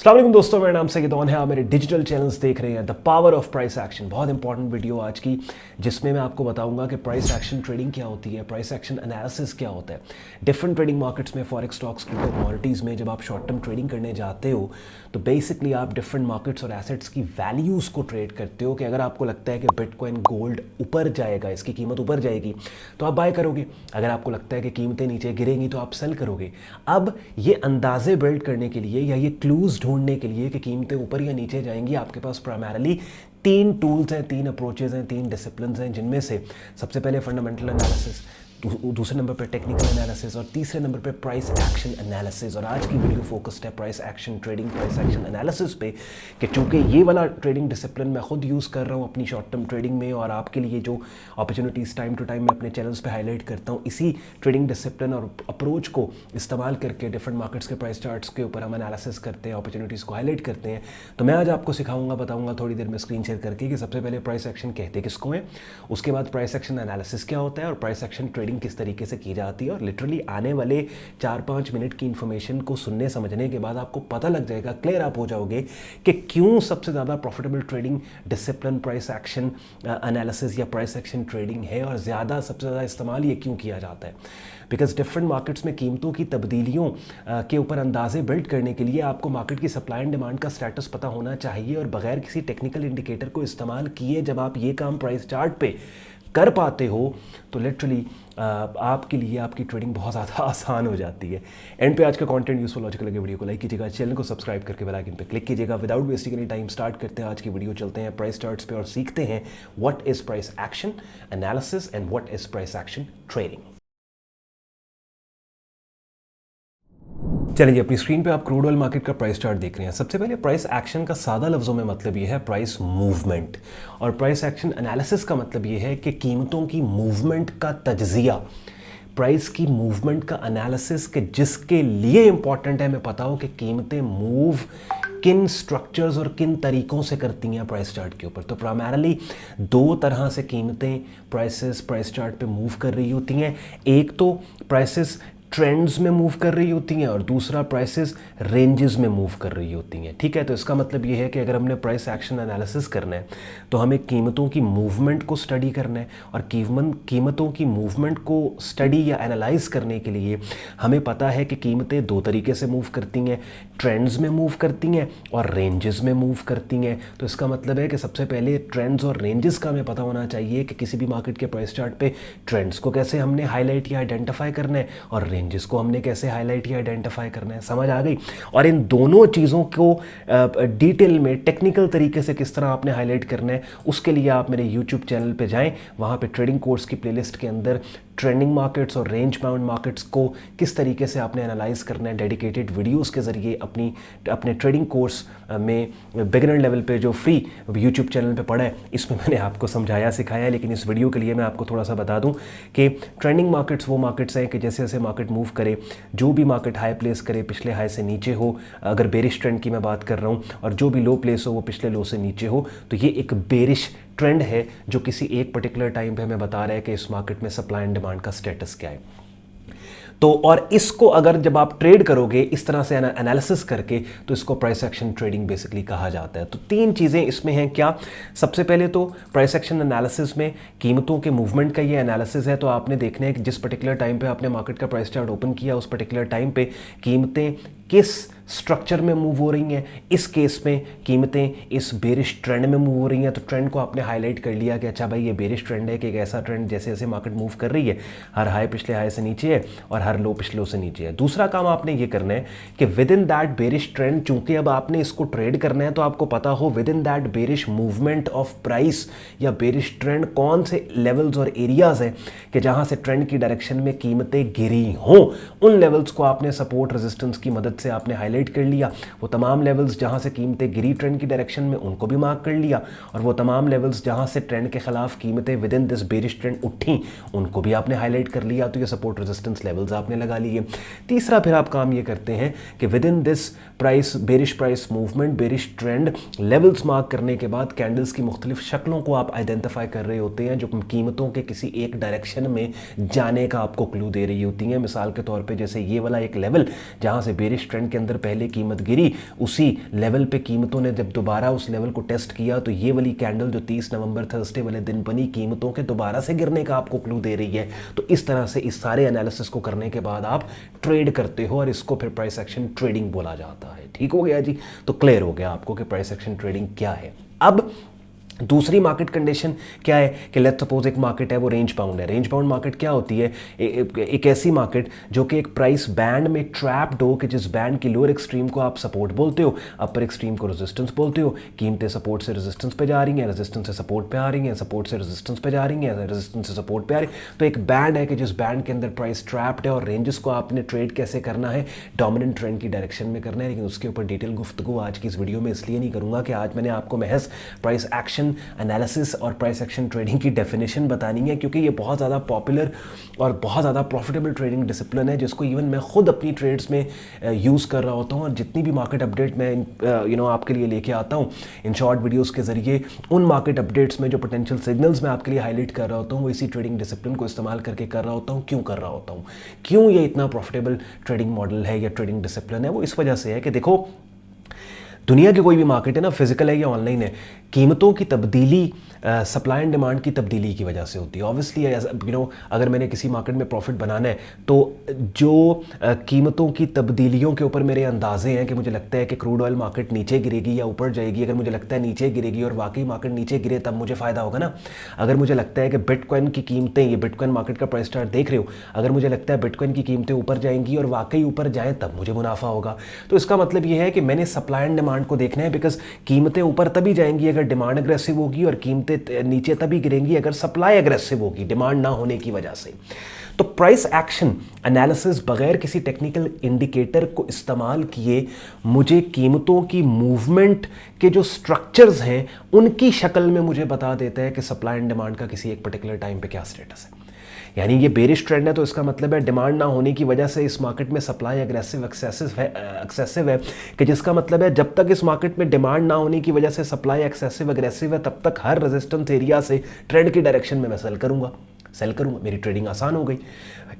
अस्सलाम वालेकुम दोस्तों, मेरा नाम सईद है। आप मेरे डिजिटल चैनल्स देख रहे हैं the power of price action. बहुत इंपॉर्टेंट वीडियो आज की, जिसमें मैं आपको बताऊंगा कि प्राइस एक्शन ट्रेडिंग क्या होती है, प्राइस एक्शन एनालिसिस क्या होता है। डिफरेंट ट्रेडिंग मार्केट्स में, फॉरेक्स, स्टॉक्स, क्रिप्टो, कमोडिटीज़ में जब आप शॉर्ट टर्म ट्रेडिंग करने जाते हो तो बेसिकली आप डिफरेंट मार्केट्स और एसेट्स की वैल्यूज़ को ट्रेड करते हो कि अगर आपको लगता है कि बिटकॉइन, गोल्ड ऊपर जाएगा, इसकी कीमत ऊपर जाएगी तो आप बाय करोगे। अगर आपको लगता है कि कीमतें नीचे गिरेंगी तो आप सेल करोगे। अब ये अंदाजे बिल्ड करने के लिए या ये क्लूज़ ढूंढने के लिए कि कीमतें ऊपर या नीचे जाएंगी, आपके पास प्राइमरली तीन टूल्स हैं, तीन अप्रोचेज हैं, तीन डिसिप्लिन्स हैं, जिनमें से सबसे पहले फंडामेंटल एनालिसिस, दूसरे नंबर पे टेक्निकल एनालिसिस और तीसरे नंबर पे प्राइस एक्शन एनालिसिस। और आज की वीडियो फोकस्ड है price action trading, price action analysis पे, कि चूँकि ये वाला ट्रेडिंग डिसिप्लिन मैं खुद यूज़ कर रहा हूँ अपनी शॉर्ट टर्म ट्रेडिंग में, और आपके लिए जो अपॉर्चुनिटीज़ टाइम टू टाइम मैं अपने चैनल्स पे हाईलाइट करता हूँ, इसी ट्रेडिंग डिसिप्लिन और अप्रोच को इस्तेमाल करके डिफरेंट मार्केट्स के प्राइस चार्ट्स के ऊपर हम एनालिसिस करते हैं, अपॉर्चुनिटीज़ को हाईलाइट करते हैं। तो मैं आज आपको सिखाऊंगा, बताऊंगा थोड़ी देर में स्क्रीन शेयर करके कि सबसे पहले प्राइस एक्शन कहते किसको है, उसके बाद प्राइस एक्शन एनालिसिस क्या होता है और प्राइस एक्शन ट्रेडिंग किस तरीके से की जाती है। और लिटरली आने वाले 4-5 मिनट की इन्फॉर्मेशन को सुनने समझने के बाद आपको पता लग जाएगा, क्लियर आप हो जाओगे कि क्यों सबसे ज़्यादा profitable trading discipline price action analysis या प्राइस एक्शन ट्रेडिंग है, और ज़्यादा सबसे ज़्यादा इस्तेमाल ये क्यों किया जाता है। बिकॉज डिफरेंट मार्केट्स में कीमतों की तब्दीलियों के ऊपर अंदाजे बिल्ड करने के लिए आपको मार्केट की सप्लाई एंड डिमांड का स्टेटस पता होना चाहिए, और बगैर किसी टेक्निकल इंडिकेटर को इस्तेमाल किए जब आप ये काम प्राइस चार्ट पे कर पाते हो तो लिटरली आपके लिए आपकी ट्रेडिंग बहुत ज़्यादा आसान हो जाती है। एंड पे आज का कंटेंट यूजफुल लॉजिकल लगे, वीडियो को लाइक कीजिएगा, चैनल को सब्सक्राइब करके बेल आइकन पे क्लिक कीजिएगा। Without wasting any time start करते हैं आज की वीडियो। चलते हैं प्राइस चार्ट्स पे और सीखते हैं what is price action analysis and what is price action trading. चलिए, अपनी स्क्रीन पे आप क्रूड ऑयल मार्केट का प्राइस चार्ट देख रहे हैं। सबसे पहले प्राइस एक्शन का सादा लफ्ज़ों में मतलब ये है प्राइस मूवमेंट, और प्राइस एक्शन एनालिसिस का मतलब ये है कि कीमतों की मूवमेंट का तज्जिया, प्राइस की मूवमेंट का एनालिसिस, कि जिसके लिए इंपॉर्टेंट है मैं पता हो कि कीमतें मूव किन स्ट्रक्चर्स और किन तरीकों से करती हैं प्राइस चार्ट के ऊपर। तो प्राइमरली दो तरह से कीमतें प्राइस चार्ट पे मूव कर रही होती हैं। एक तो प्राइसेस ट्रेंड्स में मूव कर रही होती हैं और दूसरा प्राइसेस रेंजेस में मूव कर रही होती हैं। ठीक है, तो इसका मतलब ये है कि अगर हमने प्राइस एक्शन एनालिसिस करना है तो हमें कीमतों की मूवमेंट को स्टडी करना है, और कीमतों की मूवमेंट को स्टडी या एनालाइज करने के लिए हमें पता है कि कीमतें दो तरीके से मूव करती हैं, ट्रेंड्स में मूव करती हैं और रेंजेस में मूव करती हैं। तो इसका मतलब है कि सबसे पहले ट्रेंड्स और रेंजेस का हमें पता होना चाहिए कि किसी भी मार्केट के प्राइस चार्ट पे ट्रेंड्स को कैसे हमने हाईलाइट या आइडेंटिफाई करना है और जिसको हमने कैसे हाईलाइट या आइडेंटिफाई करना है। समझ आ गई। और इन दोनों चीज़ों को डिटेल में टेक्निकल तरीके से किस तरह आपने हाईलाइट करना है, उसके लिए आप मेरे यूट्यूब चैनल पे जाएं। वहाँ पे ट्रेडिंग कोर्स की प्लेलिस्ट के अंदर ट्रेंडिंग मार्केट्स और रेंज बाउंड मार्केट्स को किस तरीके से आपने एनालाइज करना है, डेडिकेटेड वीडियोस के ज़रिए अपने ट्रेडिंग कोर्स में बिगिनर लेवल पे जो फ्री यूट्यूब चैनल पे पढ़ा है, इसमें मैंने आपको समझाया सिखाया है। लेकिन इस वीडियो के लिए मैं आपको थोड़ा सा बता दूं कि ट्रेंडिंग मार्केट्स वो मार्केट्स हैं कि जैसे जैसे मार्केट मूव करे, जो भी मार्केट हाई प्लेस करे पिछले हाई से नीचे हो, अगर बेरिश ट्रेंड की मैं बात कर रहा हूँ, और जो भी लो प्लेस हो वो पिछले लो से नीचे हो, तो ये एक बेरिश ट्रेंड है जो किसी एक पर्टिकुलर टाइम पे हमें बता रहा है कि इस मार्केट में सप्लाई एंड डिमांड का स्टेटस क्या है। तो और इसको अगर जब आप ट्रेड करोगे इस तरह से एनालिसिस करके, तो इसको प्राइस एक्शन ट्रेडिंग बेसिकली कहा जाता है। तो तीन चीज़ें इसमें हैं। क्या? सबसे पहले तो प्राइस एक्शन एनालिसिस में कीमतों के मूवमेंट का ये एनालिसिस है। तो आपने देखना है कि जिस पर्टिकुलर टाइम पे आपने मार्केट का प्राइस चार्ट ओपन किया, उस पर्टिकुलर टाइम पे कीमतें किस स्ट्रक्चर में मूव हो रही हैं। इस केस में कीमतें इस बेरिश ट्रेंड में मूव हो रही हैं, तो ट्रेंड को आपने हाईलाइट कर लिया कि अच्छा भाई ये बेरिश ट्रेंड है, कि एक ऐसा ट्रेंड जैसे जैसे मार्केट मूव कर रही है, हर हाई पिछले हाई से नीचे है और हर लो पिछले लो से नीचे है। दूसरा काम आपने ये करना है कि with in that bearish trend, चूंकि अब आपने इसको ट्रेड करना है तो आपको पता हो with in that bearish movement of price या बेरिश ट्रेंड कौन से लेवल्स और एरियाज हैं कि जहां से ट्रेंड की डायरेक्शन में कीमतें गिरी हों। उन लेवल्स को आपने सपोर्ट रेजिस्टेंस की मदद से आपने हाईलाइट कर लिया। वो तमाम लेवल्स जहां से कीमतें गिरी ट्रेंड की डायरेक्शन में, उनको भी मार्क कर लिया, और वो तमाम लेवल्स जहां से ट्रेंड के खिलाफ कीमतें with in this bearish trend उठी, उनको भी आपने हाईलाइट कर लिया। तो ये सपोर्ट रेजिस्टेंस लेवल्स आपने लगा लिए। तीसरा फिर आप काम ये करते हैं कि with in this bearish price movement, bearish trend levels mark करने के बाद कैंडल्स की मुख्तलिफ शक्लों को आप आइडेंटिफाई कर रहे होते हैं जो कीमतों के किसी एक डायरेक्शन में जाने का आपको क्लू दे रही होती हैं। मिसाल के तौर पे जैसे ये वाला एक लेवल जहां से बेरिश बेरिश ट्रेंड के अंदर पहले कीमत गिरी, उसी लेवल पे कीमतों ने जब दोबारा उस लेवल को टेस्ट किया तो ये वाली कैंडल जो 30 नवंबर थर्सडे वाले दिन बनी कीमतों के दोबारा से गिरने का आपको क्लू दे रही है। तो इस तरह से इस सारे एनालिसिस को करने के बाद आप ट्रेड करते हो और इसको फिर प्राइस एक्शन ट्रेडिंग बोला जाता है। ठीक हो गया जी, तो क्लियर हो गया आपको कि प्राइस एक्शन ट्रेडिंग क्या है। अब दूसरी मार्केट कंडीशन क्या है कि लेट्स सपोज एक मार्केट है वो रेंज बाउंड है। रेंज बाउंड मार्केट क्या होती है? एक ऐसी मार्केट जो कि एक प्राइस बैंड में ट्रैप्ड हो कि जिस बैंड की लोअर एक्सट्रीम को आप सपोर्ट बोलते हो, अपर एक्सट्रीम को रेजिस्टेंस बोलते हो। कीमतें सपोर्ट से रेजिस्टेंस पे जा रही हैं, रेजिस्टेंस से सपोर्ट पे आ रही हैं, सपोर्ट से रेजिस्टेंस पे जा रही हैं, रेजिस्टेंस से सपोर्ट पे आ रही है। तो एक बैंड है कि जिस बैंड के अंदर प्राइस ट्रैप्ड है और रेंजेस को आपने ट्रेड कैसे करना है, डोमिनेंट ट्रेंड की डायरेक्शन में करना है। लेकिन उसके ऊपर डिटेल गुफ्तगू आज की इस वीडियो में इसलिए नहीं करूँगा कि आज मैंने आपको महज प्राइस एक्शन एनालिसिस और प्राइस एक्शन ट्रेडिंग की डेफिनेशन बतानी है, क्योंकि ये बहुत ज़्यादा पॉपुलर और बहुत ज़्यादा प्रॉफिटेबल ट्रेडिंग डिसिप्लिन है जिसको इवन मैं खुद अपनी ट्रेड्स में यूज़ कर रहा होता हूँ। और जितनी भी मार्केट अपडेट मैं आपके लिए लेके आता हूँ इन शॉर्ट वीडियोस के ज़रिए, उन मार्केट अपडेट्स में जो पोटेंशियल सिग्नल्स मैं आपके लिए हाईलाइट कर रहा होता हूँ वो इसी ट्रेडिंग डिसिप्लिन को इस्तेमाल करके कर रहा होता हूँ। क्यों कर रहा होता हूँ, क्यों ये इतना प्रॉफिटेबल ट्रेडिंग मॉडल है या ट्रेडिंग डिसिप्लिन है? वो इस वजह से है कि देखो, दुनिया की कोई भी मार्केट है ना, फिजिकल है या ऑनलाइन है, कीमतों की तब्दीली सप्लाई एंड डिमांड की तब्दीली की वजह से होती है। ऑब्वियसली अगर मैंने किसी मार्केट में प्रॉफिट बनाना है तो जो कीमतों की तब्दीलियों के ऊपर मेरे अंदाजे हैं कि मुझे लगता है कि क्रूड ऑयल मार्केट नीचे गिरेगी या ऊपर जाएगी। अगर मुझे लगता है नीचे गिरेगी और वाकई मार्केट नीचे गिरे तब मुझे फ़ायदा होगा ना। अगर मुझे लगता है कि बिटकॉइन की कीमतें, ये बिटकॉइन मार्केट का प्राइस चार्ट देख रहे हो, अगर मुझे लगता है बिटकॉइन की कीमतें ऊपर जाएंगी और वाकई ऊपर जाएँ तब मुझे मुनाफा होगा। तो इसका मतलब ये है कि मैंने सप्लाई एंड डिमांड को देखना है, बिकॉज कीमतें ऊपर तभी जाएंगी अगर डिमांड अग्रेसिव होगी और कीमतें नीचे तभी गिरेंगी अगर सप्लाई अग्रेसिव होगी डिमांड ना होने की वजह से। तो प्राइस एक्शन एनालिसिस बगैर किसी टेक्निकल इंडिकेटर को इस्तेमाल किए मुझे कीमतों की मूवमेंट के जो स्ट्रक्चर्स हैं उनकी शक्ल में मुझे बता देता है कि सप्लाई एंड डिमांड का किसी एक पर्टिकुलर टाइम पे क्या स्टेटस है। यानी ये बेरिश ट्रेंड है तो इसका मतलब है डिमांड ना होने की वजह से इस मार्केट में सप्लाई अग्रेसिव एक्सेसिव है, कि जिसका मतलब है जब तक इस मार्केट में डिमांड ना होने की वजह से सप्लाई एक्सेसिव अग्रेसिव है तब तक हर रेजिस्टेंस एरिया से ट्रेंड की डायरेक्शन में मैं सेल करूंगा, मेरी ट्रेडिंग आसान हो गई।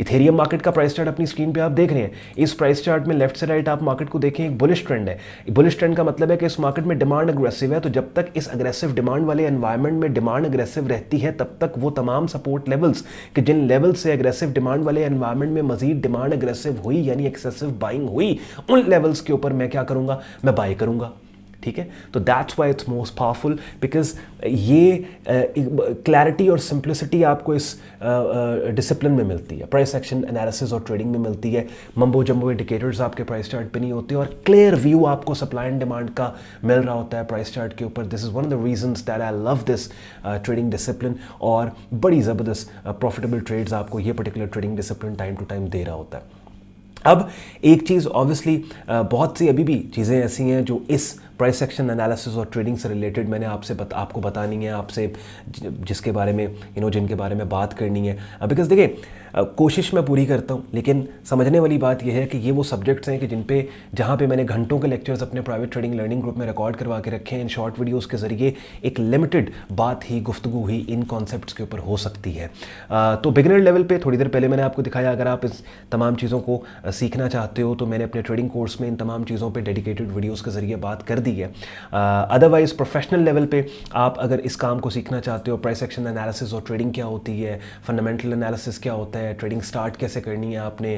इथेरियम मार्केट का प्राइस चार्ट अपनी स्क्रीन पे आप देख रहे हैं। इस प्राइस चार्ट में लेफ्ट से राइट आप मार्केट को देखें, एक बुलिश ट्रेंड है। बुलिश ट्रेंड का मतलब है कि इस मार्केट में डिमांड अग्रेसिव है, तो जब तक इस अग्रेसिव डिमांड वाले एनवायरनमेंट में डिमांड अग्रेसिव रहती है तब तक वो तमाम सपोर्ट लेवल्स कि जिन लेवल से अग्रेसिव डिमांड वाले एनवायरनमेंट में मजीद डिमांड अग्रेसिव हुई यानी एक्सेसिव बाइंग हुई, उन लेवल्स के ऊपर मैं क्या करूंगा, मैं बाय करूंगा। ठीक है, तो that's why it's most powerful, because ये क्लैरिटी और सिंप्लिसिटी आपको इस डिसिप्लिन में मिलती है, प्राइस एक्शन एनालिसिस और ट्रेडिंग में मिलती है। मम्बो जम्बो इंडिकेटर्स आपके प्राइस चार्ट पे नहीं होते और क्लियर व्यू आपको सप्लाई एंड डिमांड का मिल रहा होता है प्राइस चार्ट के ऊपर। This is one of the reasons that I love this trading discipline, और बड़ी ज़बरदस्त प्रॉफिटेबल ट्रेड्स आपको ये particular trading discipline time to time दे रहा होता है। अब एक चीज़ ऑब्वियसली बहुत सी अभी भी चीज़ें ऐसी हैं जो इस प्राइस एक्शन एनालिसिस और ट्रेडिंग से रिलेटेड मैंने आपको बतानी है, आपसे जिसके बारे में जिनके बारे में बात करनी है। बिकॉज देखिए, कोशिश मैं पूरी करता हूँ, लेकिन समझने वाली बात यह है कि ये वो सब्जेक्ट्स हैं कि जहाँ पे मैंने घंटों के लेक्चर्स अपने प्राइवेट ट्रेडिंग लर्निंग ग्रुप में रिकॉर्ड करवा के रखे हैं। इन शॉर्ट वीडियोस के ज़रिए एक लिमिटेड बात ही, गुफ्तगू ही इन कॉन्सेप्ट्स के ऊपर हो सकती है। तो बिगिनर लेवल पे थोड़ी देर पहले मैंने आपको दिखाया, अगर आप इस तमाम चीज़ों को सीखना चाहते हो तो मैंने अपने ट्रेडिंग कोर्स में इन तमाम चीज़ों पर डेडिकेटेड वीडियोज़ के ज़रिए बात कर दी है। अदरवाइज़ प्रोफेशनल लेवल पे आप अगर इस काम को सीखना चाहते हो, प्राइस एक्शन एनालिसिस और ट्रेडिंग क्या होती है, फंडामेंटल एनालिसिस क्या होता है, ट्रेडिंग स्टार्ट कैसे करनी है आपने,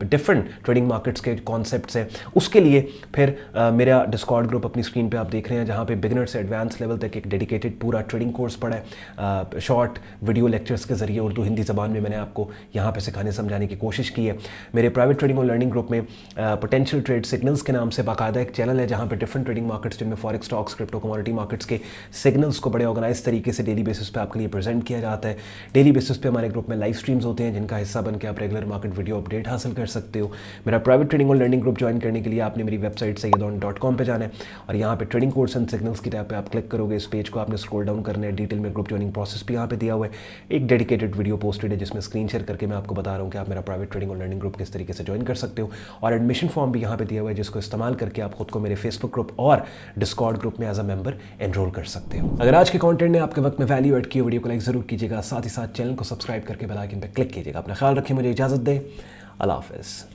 डिफरेंट ट्रेडिंग मार्केट्स के कॉन्सेप्ट्स हैं, उसके लिए फिर मेरा डिस्कॉर्ड ग्रुप अपनी स्क्रीन पे आप देख रहे हैं, जहाँ पे बिगिनर से एडवांस लेवल तक एक डेडिकेटेड पूरा ट्रेडिंग कोर्स पड़ा है। शॉर्ट वीडियो लेक्चर्स के ज़रिए उर्दू हिंदी ज़बान में मैंने आपको यहाँ पे सिखाने समझाने की कोशिश की है। मेरे प्राइवेट ट्रेडिंग और लर्निंग ग्रुप में पोटेंशियल ट्रेड सिग्नल्स के नाम से बाकायदा एक चैनल है जहाँ पे डिफरेंट ट्रेडिंग मार्केट्स जिनमें forex, stocks, crypto, commodity markets के सिग्नल्स को बड़े ऑर्गेनाइज तरीके से डेली बेसिस पे आपके लिए प्रेजेंट किया जाता है। डेली बेसिस पे हमारे ग्रुप में लाइव स्ट्रीम्स होते हैं जिनका हिस्सा बन के आप रेगुलर मार्केट वीडियो अपडेट हासिल कर सकते हो। मेरा प्राइवेट ट्रेडिंग और लर्निंग ग्रुप ज्वाइन करने के लिए आपने मेरी वेबसाइट sayyadon.com पे जाना है और यहाँ पे ट्रेडिंग कोर्स एंड सिग्नल्स की टैब पे आप क्लिक करोगे। इस पेज को आपने स्क्रॉल डाउन करना है, डिटेल में ग्रुप ज्वाइनिंग प्रोसेस भी यहाँ पे दिया हुआ है। एक डेडिकेटेड वीडियो पोस्टेड है जिसमें स्क्रीन शेयर करके मैं आपको बता रहा हूँ कि आप मेरा प्राइवेट ट्रेडिंग और लर्निंग ग्रुप किस तरीके से ज्वाइन कर सकते हो, और एडमिशन फॉर्म भी यहाँ पे दिया हुआ है जिसको इस्तेमाल करके आप खुद को मेरे फेसबुक ग्रुप और डिस्कॉर्ड ग्रुप में एज अ मेंबर एनरोल कर सकते हो। अगर आज के कंटेंट ने आपके वक्त में वैल्यू ऐड की, वीडियो को लाइक जरूर कीजिएगा, साथ ही साथ चैनल को सब्सक्राइब करके बेल आइकन पर क्लिक कीजिएगा। अपना ख्याल रखें, मुझे इजाजत दें, अल्लाह हाफिज़।